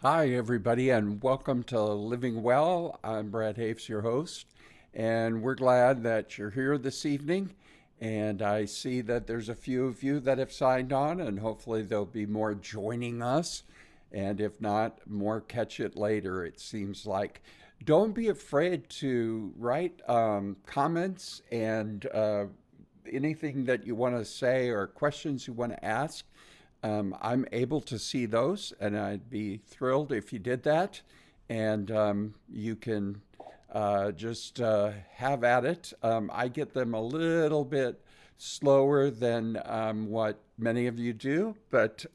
Hi, everybody, and welcome to Living Well. I'm Brad Hoefs, your host, and we're glad that you're here this evening. And I see that there's a few of you that have signed on, and hopefully there'll be more joining us. And if not, more catch it later, it seems like. Don't be afraid to write comments and anything that you want to say or questions you want to ask. I'm able to see those, and I'd be thrilled if you did that. And you can just have at it. I get them a little bit slower than what many of you do, but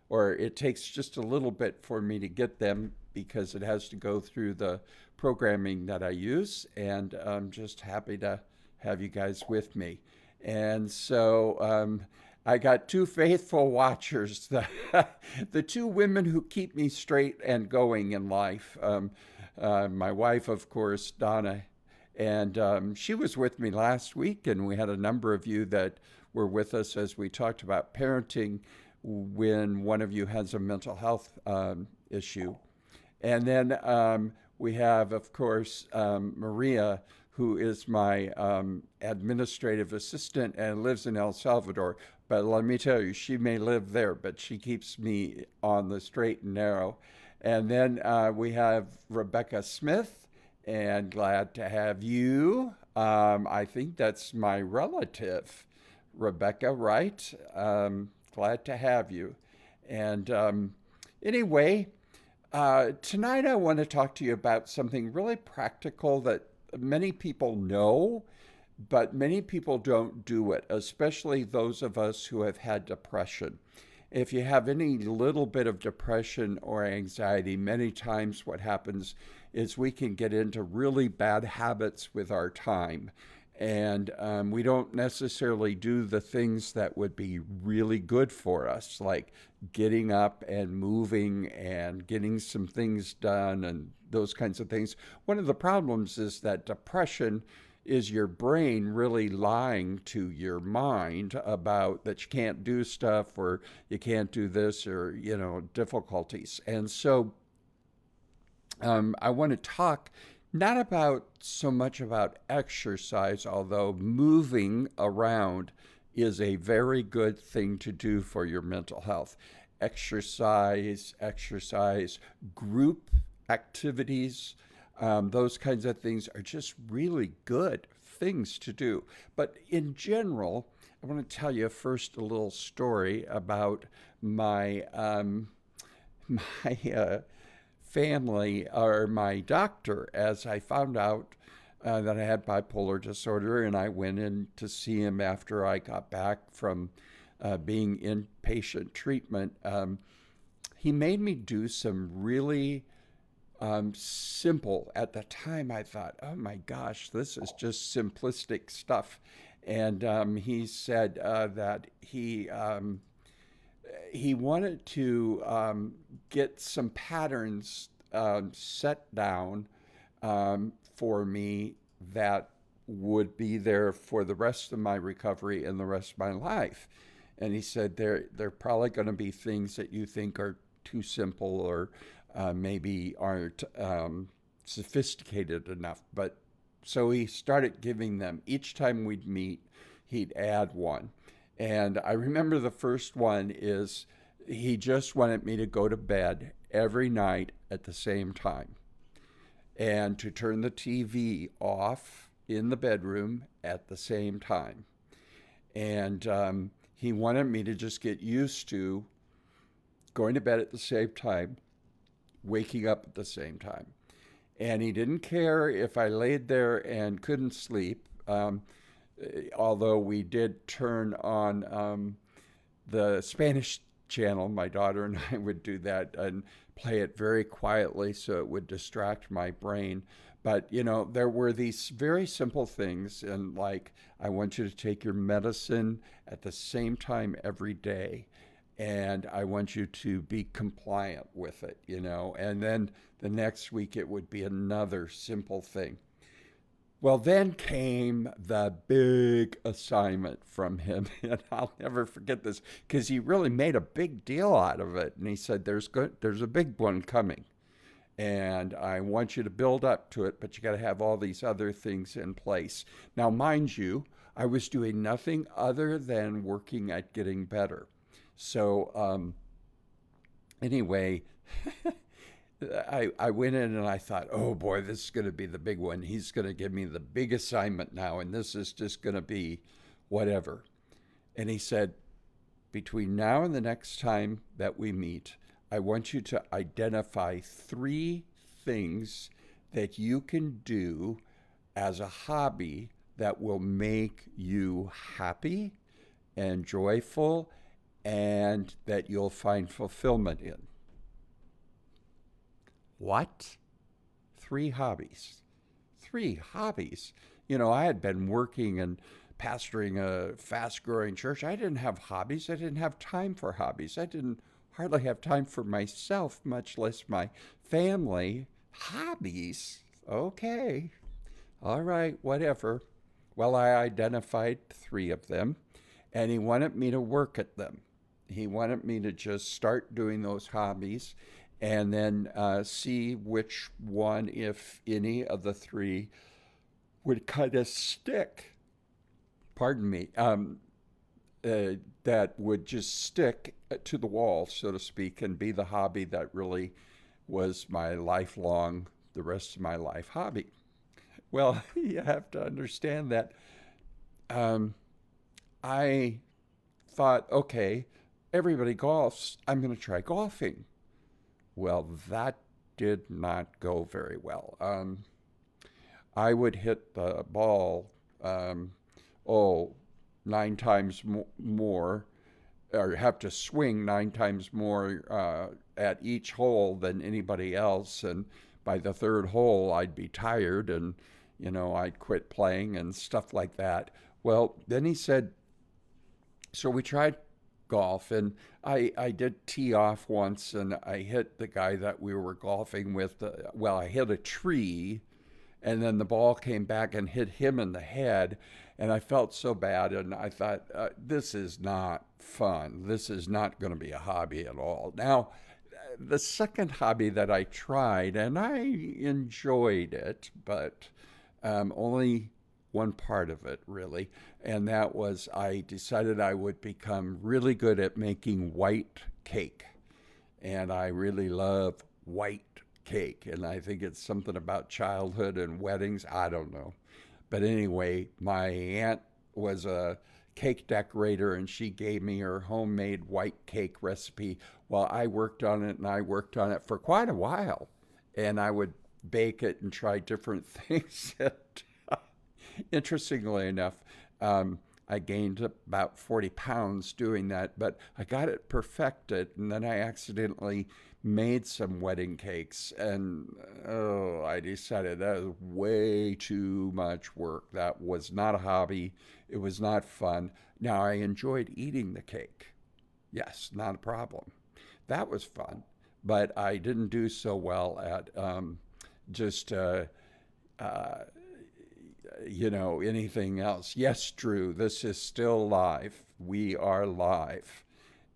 or it takes just a little bit for me to get them because it has to go through the programming that I use. And I'm just happy to have you guys with me. And so I got two faithful watchers, the two women who keep me straight and going in life. My wife, of course, Donna, and she was with me last week, and we had a number of you that were with us as we talked about parenting when one of you has a mental health issue. And then we have, of course, Maria, who is my administrative assistant and lives in El Salvador. But let me tell you, she may live there, but she keeps me on the straight and narrow. And then we have Rebecca Smith, and glad to have you. I think that's my relative, Rebecca, right? Glad to have you. And anyway, tonight, I want to talk to you about something really practical that many people know, but many people don't do it, especially those of us who have had depression. If you have any little bit of depression or anxiety, many times what happens is we can get into really bad habits with our time. And we don't necessarily do the things that would be really good for us, like getting up and moving and getting some things done and those kinds of things. One of the problems is that depression is your brain really lying to your mind about that you can't do stuff or you can't do this or, difficulties. And so I want to talk not about so much about exercise, although moving around is a very good thing to do for your mental health. Exercise, group activities, those kinds of things are just really good things to do. But in general, I want to tell you first a little story about my my family or my doctor as I found out that I had bipolar disorder, and I went in to see him after I got back from being inpatient treatment. He made me do some really simple. At the time, I thought, oh my gosh, this is just simplistic stuff. And he said that he wanted to get some patterns set down for me that would be there for the rest of my recovery and the rest of my life. And he said they're probably going to be things that you think are too simple or maybe aren't sophisticated enough. But so he started giving them each time we'd meet, he'd add one. And I remember the first one is he just wanted me to go to bed every night at the same time and to turn the TV off in the bedroom at the same time. And he wanted me to just get used to going to bed at the same time, waking up at the same time. And he didn't care if I laid there and couldn't sleep. Although we did turn on the Spanish channel, my daughter and I would do that and play it very quietly so it would distract my brain. But, there were these very simple things, and like, I want you to take your medicine at the same time every day. And I want you to be compliant with it, And then the next week it would be another simple thing. Well, then came the big assignment from him, and I'll never forget this because he really made a big deal out of it. And he said, there's a big one coming, and I want you to build up to it, but you got to have all these other things in place." Now, mind you, I was doing nothing other than working at getting better. So, anyway, I went in and I thought, oh boy, this is going to be the big one. He's going to give me the big assignment now, and this is just going to be whatever. And he said, between now and the next time that we meet, I want you to identify three things that you can do as a hobby that will make you happy and joyful and that you'll find fulfillment in. What? Three hobbies. Three hobbies. You know, I had been working and pastoring a fast growing church. I didn't have hobbies. I didn't have time for hobbies. I didn't hardly have time for myself, much less my family. Hobbies? Okay. All right, whatever. Well, I identified three of them, and he wanted me to work at them. He wanted me to just start doing those hobbies and then see which one, if any of the three, would kind of stick. Pardon me. That would just stick to the wall, so to speak, and be the hobby that really was my lifelong, the rest of my life hobby. Well, you have to understand that um, I thought, okay, everybody golfs. I'm going to try golfing. Well, that did not go very well. I would hit the ball, oh, nine times more, or have to swing nine times more at each hole than anybody else. And by the third hole, I'd be tired and, I'd quit playing and stuff like that. Well, then he said, so we tried golf, and I did tee off once, and I hit the guy that we were golfing with. Well, I hit a tree, and then the ball came back and hit him in the head, and I felt so bad, and I thought, this is not fun. This is not going to be a hobby at all. Now, the second hobby that I tried, and I enjoyed it, but only one part of it really, and that was I decided I would become really good at making white cake. And I really love white cake, and I think it's something about childhood and weddings. I don't know. But anyway, my aunt was a cake decorator, and she gave me her homemade white cake recipe. Well, I worked on it, and I worked on it for quite a while. And I would bake it and try different things. Interestingly enough, I gained about 40 pounds doing that, but I got it perfected, and then I accidentally made some wedding cakes, and oh, I decided that was way too much work. That was not a hobby. It was not fun. Now, I enjoyed eating the cake. Yes, not a problem. That was fun, but I didn't do so well at just uh, anything else. Yes, Drew, this is still live. We are live.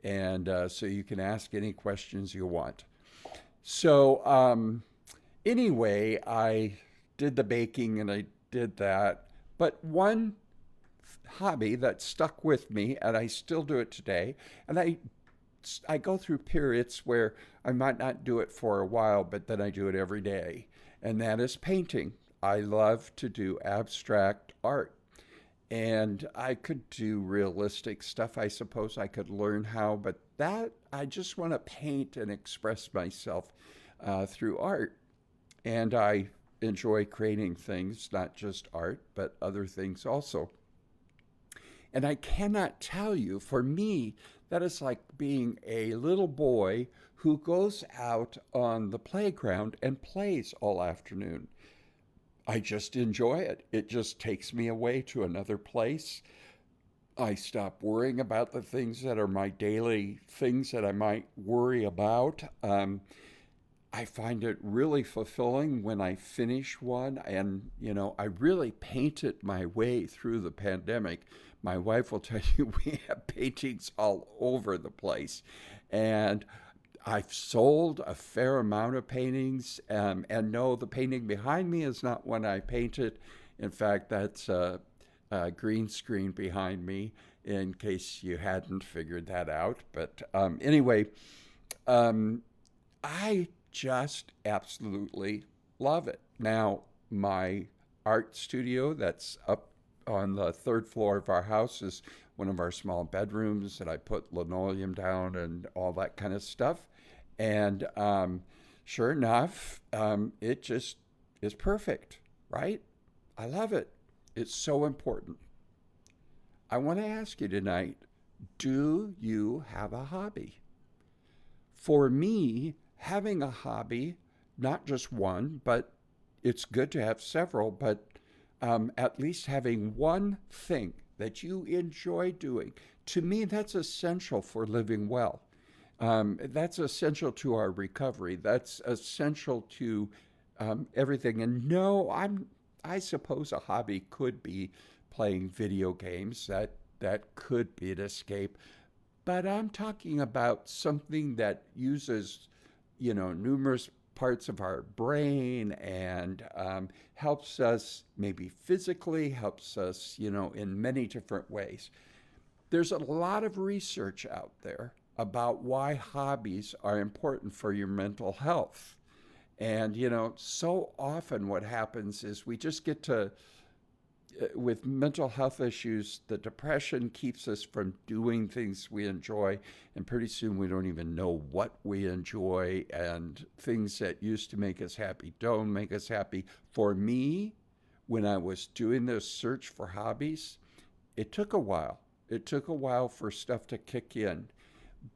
And so you can ask any questions you want. So, anyway, I did the baking and I did that. But one hobby that stuck with me, and I still do it today, and I go through periods where I might not do it for a while, but then I do it every day, and that is painting. I love to do abstract art. And I could do realistic stuff. I suppose I could learn how, but that I just want to paint and express myself through art. And I enjoy creating things, not just art, but other things also. And I cannot tell you, for me, that is like being a little boy who goes out on the playground and plays all afternoon. I just enjoy it. It just takes me away to another place. I stop worrying about the things that are my daily things that I might worry about. I find it really fulfilling when I finish one. And, I really painted my way through the pandemic. My wife will tell you we have paintings all over the place. And I've sold a fair amount of paintings. And no, the painting behind me is not one I painted. In fact, that's a green screen behind me, in case you hadn't figured that out. But anyway, um, I just absolutely love it. Now, my art studio that's up on the third floor of our house is one of our small bedrooms, and I put linoleum down and all that kind of stuff. And sure enough, it just is perfect, right? I love it. It's so important. I want to ask you tonight, do you have a hobby? For me, having a hobby, not just one, but it's good to have several, but at least having one thing that you enjoy doing, to me, that's essential for living well. That's essential to our recovery. That's essential to everything. And no, I suppose a hobby could be playing video games. That could be an escape. But I'm talking about something that uses, numerous parts of our brain and helps us maybe physically, helps us, in many different ways. There's a lot of research out there about why hobbies are important for your mental health. And, so often what happens is we just get to with mental health issues, the depression keeps us from doing things we enjoy, and pretty soon we don't even know what we enjoy, and things that used to make us happy don't make us happy. For me, when I was doing this search for hobbies, it took a while. It took a while for stuff to kick in.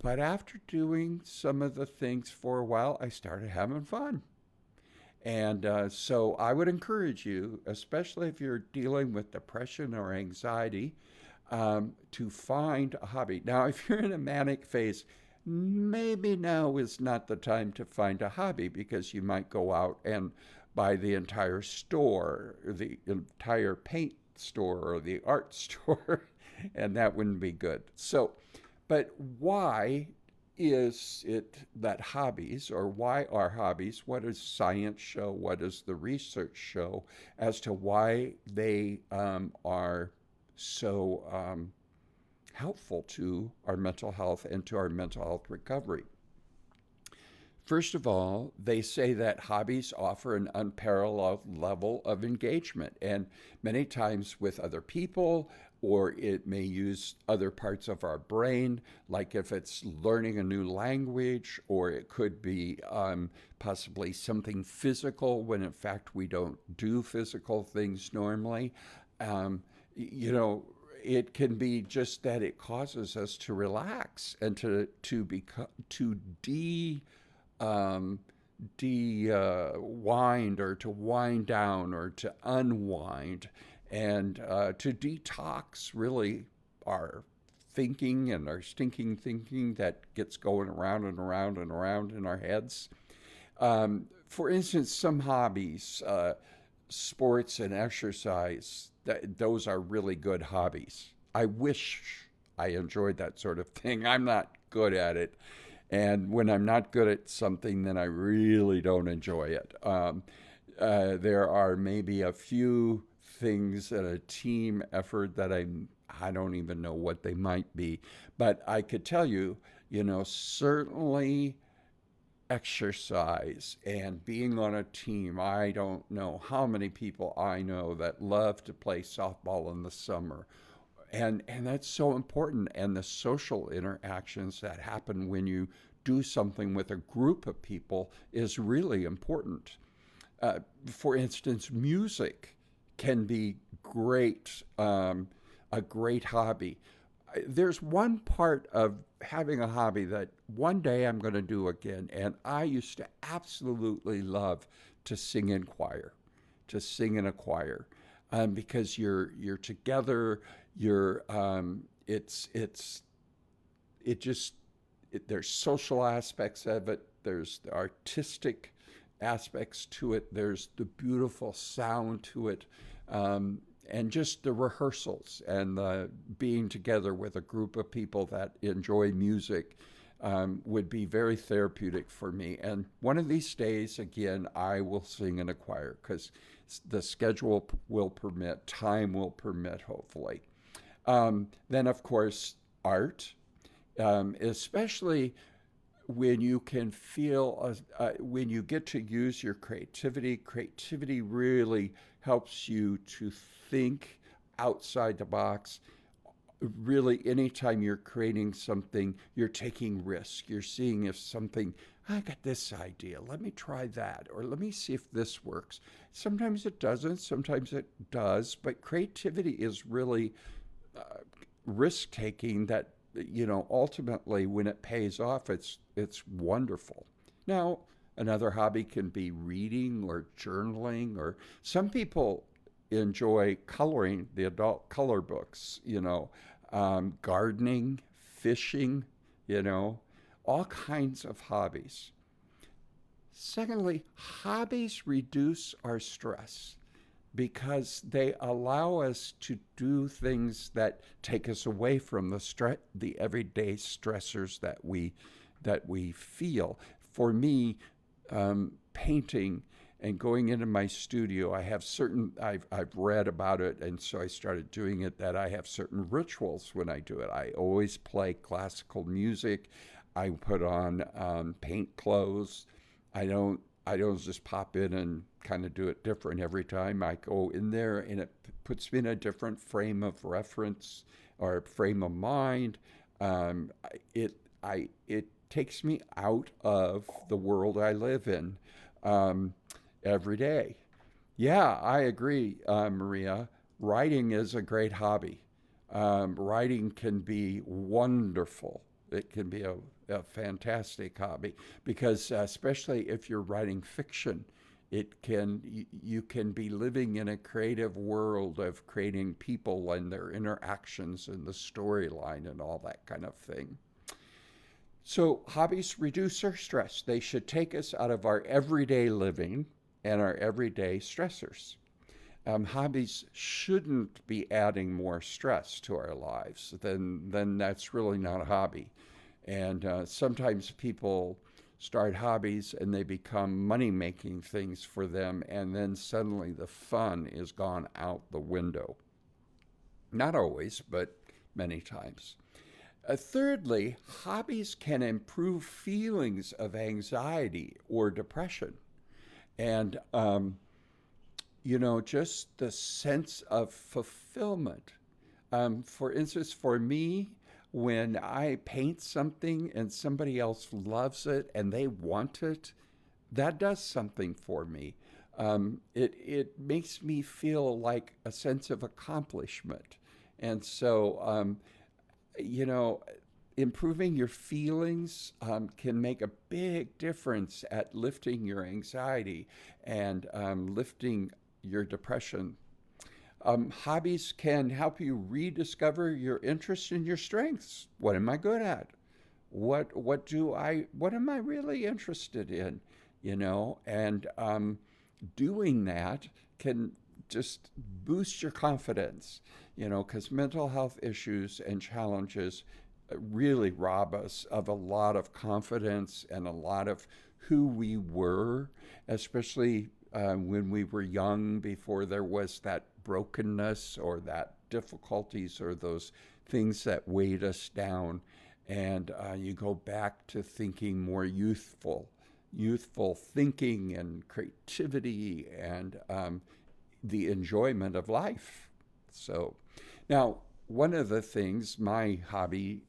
But after doing some of the things for a while, I started having fun. And so I would encourage you, especially if you're dealing with depression or anxiety, to find a hobby. Now, if you're in a manic phase, maybe now is not the time to find a hobby because you might go out and buy the entire store, the entire paint store, or the art store, and that wouldn't be good. So, but why is it that hobbies, or why are hobbies, what does science show, what does the research show as to why they are so helpful to our mental health and to our mental health recovery? First of all, they say that hobbies offer an unparalleled level of engagement, and many times with other people, or it may use other parts of our brain, like if it's learning a new language, or it could be possibly something physical when in fact we don't do physical things normally. Um, you know, it can be just that it causes us to relax and to um, wind, or to wind down, or to unwind, and to detox really our thinking and our stinking thinking that gets going around and around and around in our heads. For instance, some hobbies, sports and exercise, those are really good hobbies. I wish I enjoyed that sort of thing. I'm not good at it. And when I'm not good at something, then I really don't enjoy it. There are maybe a few things in a team effort that I don't even know what they might be. But I could tell you, certainly exercise and being on a team. I don't know how many people I know that love to play softball in the summer. And that's so important. And the social interactions that happen when you do something with a group of people is really important. For instance, music can be great, a great hobby. There's one part of having a hobby that one day I'm going to do again, and I used to absolutely love to sing in choir, to sing in a choir, because you're together, you're it just There's social aspects of it, there's the artistic aspects to it, there's the beautiful sound to it, and just the rehearsals and the being together with a group of people that enjoy music would be very therapeutic for me. And one of these days, again, I will sing in a choir because the schedule will permit, time will permit, hopefully. Then, of course, art, especially when you can feel, when you get to use your creativity. Creativity really helps you to think outside the box. Really, anytime you're creating something, you're taking risk. You're seeing if something, I got this idea, let me try that, or let me see if this works. Sometimes it doesn't, sometimes it does, but creativity is really risk taking that, ultimately when it pays off, it's wonderful. Now, another hobby can be reading or journaling, or some people enjoy coloring, the adult color books, gardening, fishing, you know, all kinds of hobbies. Secondly, hobbies reduce our stress because they allow us to do things that take us away from the everyday stressors that we feel. For me, painting and going into my studio, I've read about it, and so I started doing it, that I have certain rituals when I do it. I always play classical music. I put on paint clothes. I don't just pop in and kind of do it different every time. I go in there and it puts me in a different frame of reference or frame of mind. Um, it takes me out of the world I live in um, every day. Yeah, I agree, Maria. Writing is a great hobby. Writing can be wonderful. It can be a fantastic hobby because, especially if you're writing fiction, you can be living in a creative world of creating people and their interactions and the storyline and all that kind of thing. So hobbies reduce our stress. They should take us out of our everyday living and our everyday stressors. Hobbies shouldn't be adding more stress to our lives. Then that's really not a hobby. And sometimes people start hobbies and they become money making things for them, and then suddenly the fun is gone out the window. Not always, but many times. Thirdly, hobbies can improve feelings of anxiety or depression. And just the sense of fulfillment. For instance, for me, when I paint something and somebody else loves it and they want it, that does something for me. It makes me feel like a sense of accomplishment. And so, you know, improving your feelings can make a big difference at lifting your anxiety and lifting your depression. Hobbies can help you rediscover your interests and your strengths. What am I good at? What am I really interested in? And doing that can just boost your confidence. Because mental health issues and challenges really rob us of a lot of confidence and a lot of who we were, especially when we were young, before there was that brokenness or that difficulties or those things that weighed us down. And you go back to thinking more youthful thinking and creativity and the enjoyment of life. So now, one of the things my hobby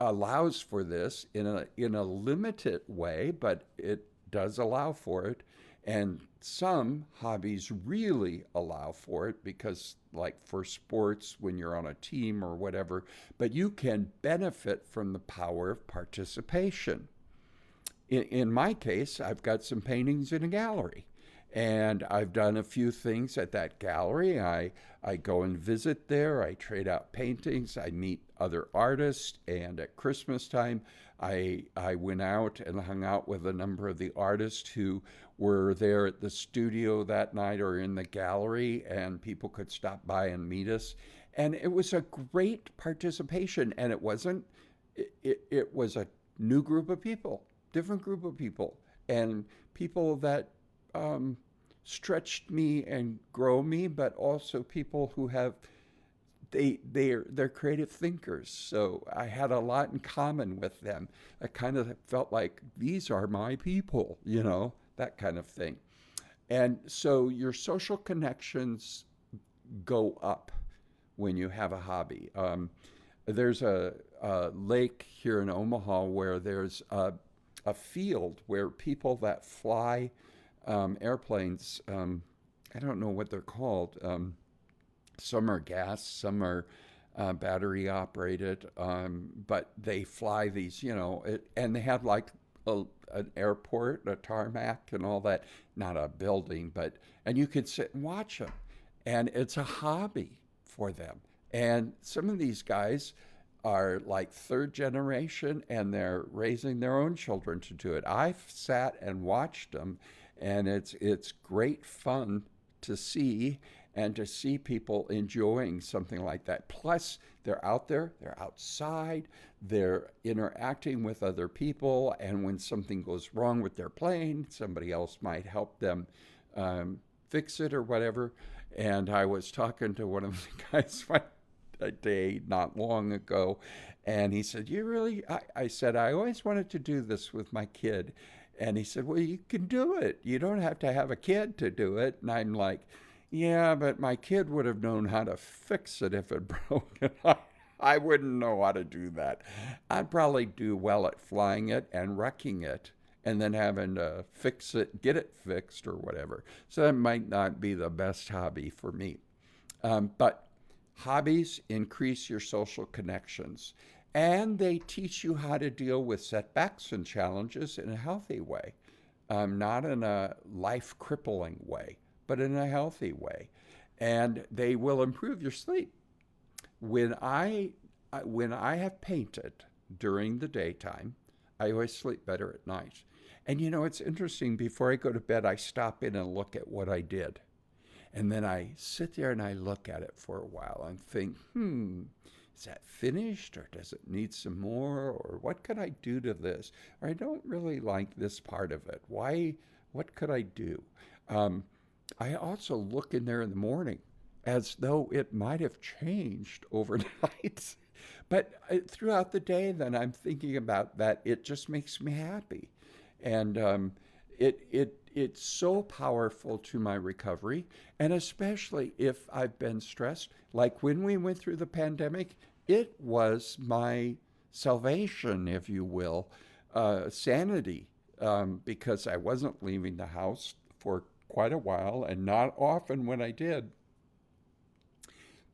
allows for this in a limited way, but it does allow for it. And some hobbies really allow for it because, like for sports, when you're on a team or whatever, but you can benefit from the power of participation. In my case, I've got some paintings in a gallery. And I've done a few things at that gallery. I go and visit there. I trade out paintings. I meet other artists. And at Christmas time, I went out and hung out with a number of the artists who were there at the studio that night or in the gallery, and people could stop by and meet us. And it was a great participation. And it was a new group of people, different group of people, and people that um, stretched me and grow me, but also people who have they're creative thinkers. So I had a lot in common with them. I kind of felt like these are my people, that kind of thing. And so your social connections go up when you have a hobby. There's a lake here in Omaha where there's a field where people that fly airplanes, I don't know what they're called. Some are gas, some are battery operated, but they fly these, and they have like an airport, a tarmac, and all that. Not a building, and you could sit and watch them. And it's a hobby for them. And some of these guys are like third generation and they're raising their own children to do it. I've sat and watched them, and it's great fun to see and to see people enjoying something like that. Plus, they're out there, they're outside, they're interacting with other people, and when something goes wrong with their plane, somebody else might help them fix it or whatever. And I was talking to one of the guys a day not long ago, and he said, "You really?" I said, "I always wanted to do this with my kid." And he said, "Well, you can do it. You don't have to have a kid to do it." And I'm like, "Yeah, but my kid would have known how to fix it if it broke. And I wouldn't know how to do that. I'd probably do well at flying it and wrecking it and then having to fix it, get it fixed or whatever. So that might not be the best hobby for me. But hobbies increase your social connections, and they teach you how to deal with setbacks and challenges in a healthy way, not in a life crippling way, but in a healthy way. And they will improve your sleep. When I have painted during the daytime, I always sleep better at night. And it's interesting. Before I go to bed, I stop in and look at what I did. And then I sit there and I look at it for a while and think, is that finished, or does it need some more, or what could I do to this? Or I don't really like this part of it. Why? What could I do? I also look in there in the morning as though it might have changed overnight. But throughout the day, then I'm thinking about that. It just makes me happy. And it's so powerful to my recovery, and especially if I've been stressed. Like when we went through the pandemic, it was my salvation, if you will, sanity, because I wasn't leaving the house for quite a while, and not often when I did.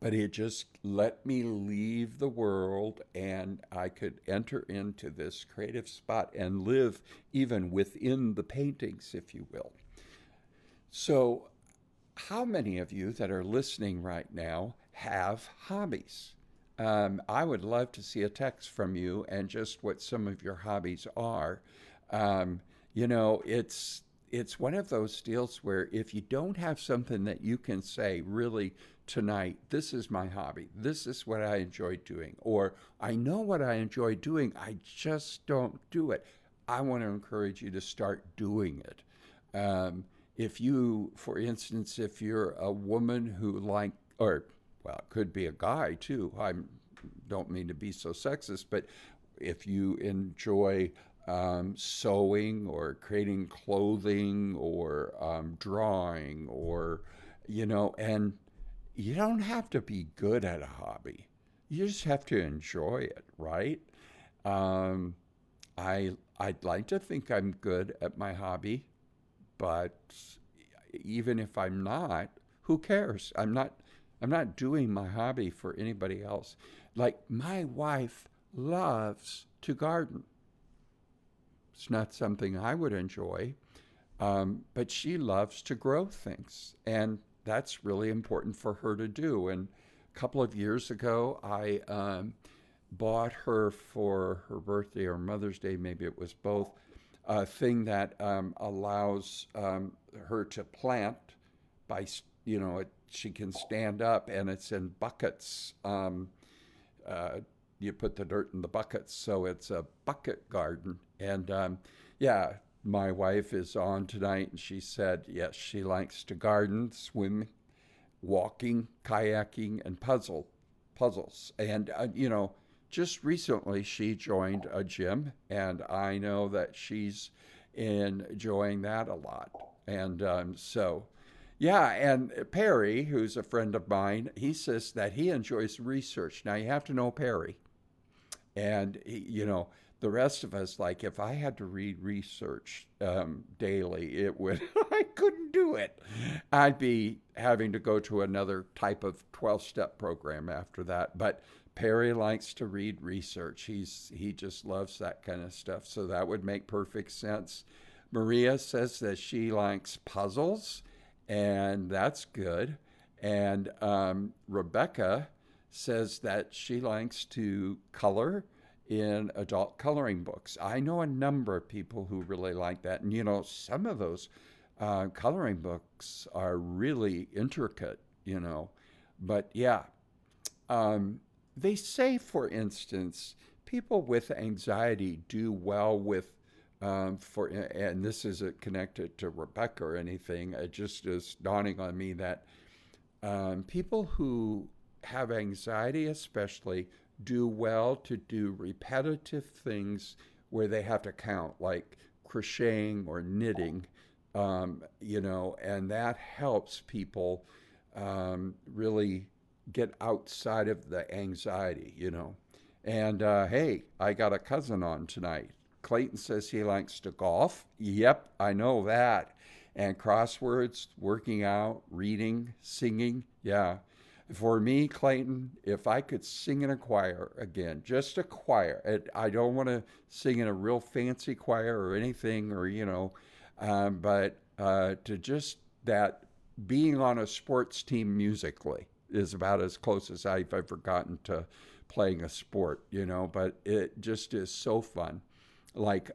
But it just let me leave the world, and I could enter into this creative spot and live even within the paintings, if you will. So, how many of you that are listening right now have hobbies? I would love to see a text from you and just what some of your hobbies are. Um, it's one of those deals where if you don't have something that you can say, really, tonight, this is my hobby, this is what I enjoy doing, or I know what I enjoy doing, I just don't do it. I want to encourage you to start doing it. If you, for instance, if you're a woman who or well, it could be a guy too. I don't mean to be so sexist, but if you enjoy sewing or creating clothing or drawing or, and you don't have to be good at a hobby. You just have to enjoy it, right? Um, I'd like to think I'm good at my hobby, but even if I'm not, who cares? I'm not doing my hobby for anybody else. Like my wife loves to garden. It's not something I would enjoy, But she loves to grow things, and that's really important for her to do. And a couple of years ago, I bought her for her birthday or Mother's Day, maybe it was both, a thing that allows her to plant by, she can stand up and it's in buckets. Uh, you put the dirt in the buckets, so it's a bucket garden. And yeah, my wife is on tonight, and she said yes, she likes to garden, swim, walking, kayaking, and puzzles. And just recently she joined a gym, and I know that she's enjoying that a lot. And so, yeah, and Perry, who's a friend of mine, he says that he enjoys research. Now you have to know Perry, and the rest of us, like if I had to read research daily, it would, I couldn't do it. I'd be having to go to another type of 12-step program after that. But Perry likes to read research. He just loves that kind of stuff. So that would make perfect sense. Maria says that she likes puzzles, and that's good. And Rebecca says that she likes to color in adult coloring books. I know a number of people who really like that. And, some of those coloring books are really intricate, But yeah, they say, for instance, people with anxiety do well with, and this isn't connected to Rebecca or anything, it just is dawning on me that people who have anxiety, especially, do well to do repetitive things where they have to count, like crocheting or knitting, and that helps people really get outside of the anxiety. And hey, I got a cousin on tonight. Clayton says he likes to golf. Yep, I know that. And crosswords, working out, reading, singing. Yeah. For me, Clayton, if I could sing in a choir again, just a choir, I don't want to sing in a real fancy choir or anything, or, but to just that being on a sports team musically is about as close as I've ever gotten to playing a sport, but it just is so fun. Like,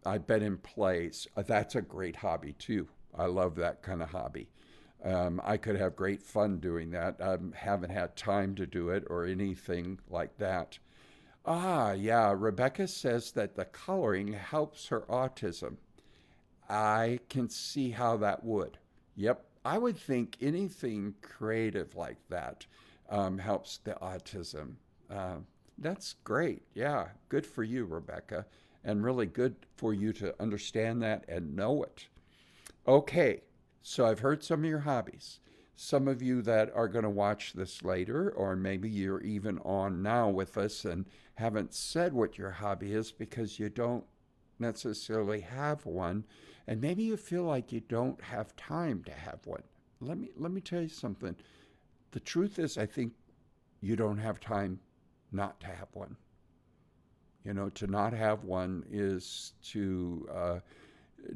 I've been in plays. That's a great hobby, too. I love that kind of hobby. I could have great fun doing that. I haven't had time to do it or anything like that. Ah, yeah, Rebecca says that the coloring helps her autism. I can see how that would. Yep, I would think anything creative like that helps the autism. Uh, that's great. Yeah, good for you, Rebecca, and really good for you to understand that and know it. Okay, so I've heard some of your hobbies. Some of you that are going to watch this later, or maybe you're even on now with us and haven't said what your hobby is because you don't necessarily have one, and maybe you feel like you don't have time to have one. Let me tell you something. The truth is, I think you don't have time not to have one. To not have one is to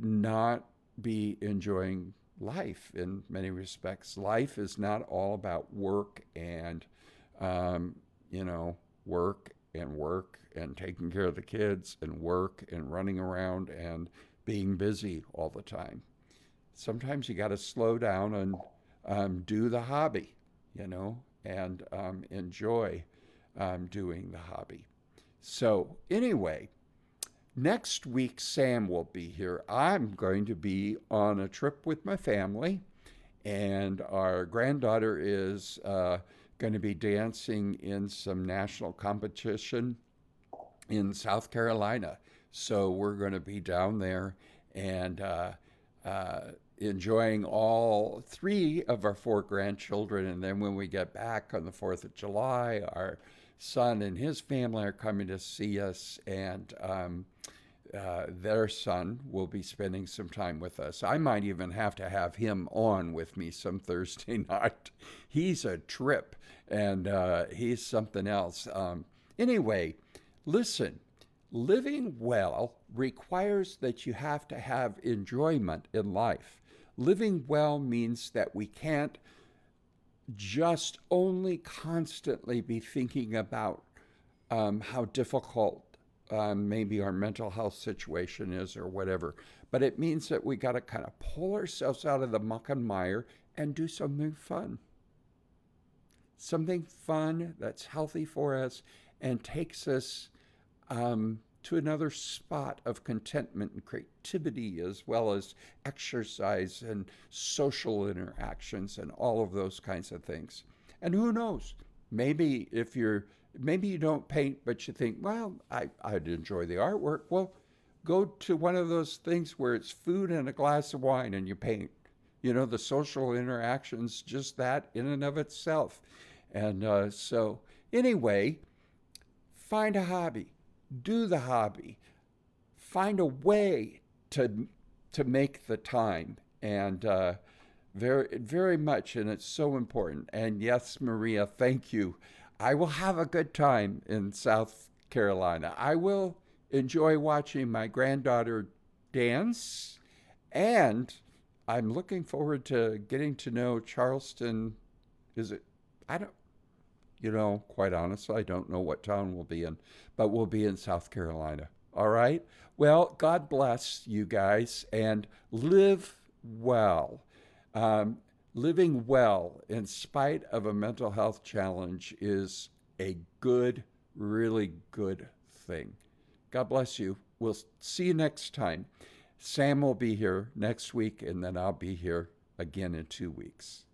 not be enjoying life in many respects. Life is not all about work and, um, you know, work and taking care of the kids and work and running around and being busy all the time. Sometimes you got to slow down and do the hobby, and enjoy doing the hobby. So, anyway, next week, Sam will be here. I'm going to be on a trip with my family, and our granddaughter is going to be dancing in some national competition in South Carolina. So we're going to be down there and uh, enjoying all three of our four grandchildren. And then when we get back on the 4th of July, our son and his family are coming to see us, and their son will be spending some time with us. I might even have to have him on with me some Thursday night. He's a trip, and he's something else. Anyway, listen, living well requires that you have to have enjoyment in life. Living well means that we can't just only constantly be thinking about how difficult maybe our mental health situation is or whatever. But it means that we got to kind of pull ourselves out of the muck and mire and do something fun. Something fun that's healthy for us and takes us to another spot of contentment and creativity, as well as exercise and social interactions and all of those kinds of things. And who knows? Maybe if you're maybe you don't paint, but you think, well, I'd enjoy the artwork. Well, go to one of those things where it's food and a glass of wine and you paint. You know, the social interactions, just that in and of itself. And so, anyway, find a hobby, do the hobby, find a way to make the time, and very much, and it's so important. And yes, Maria, thank you. I will have a good time in South Carolina. I will enjoy watching my granddaughter dance, and I'm looking forward to getting to know Charleston. Is it? I don't. Quite honestly, I don't know what town we'll be in, but we'll be in South Carolina. All right? Well, God bless you guys and live well. Um, Living well in spite of a mental health challenge is a good, really good thing. God bless you. We'll see you next time. Sam will be here next week, and then I'll be here again in 2 weeks.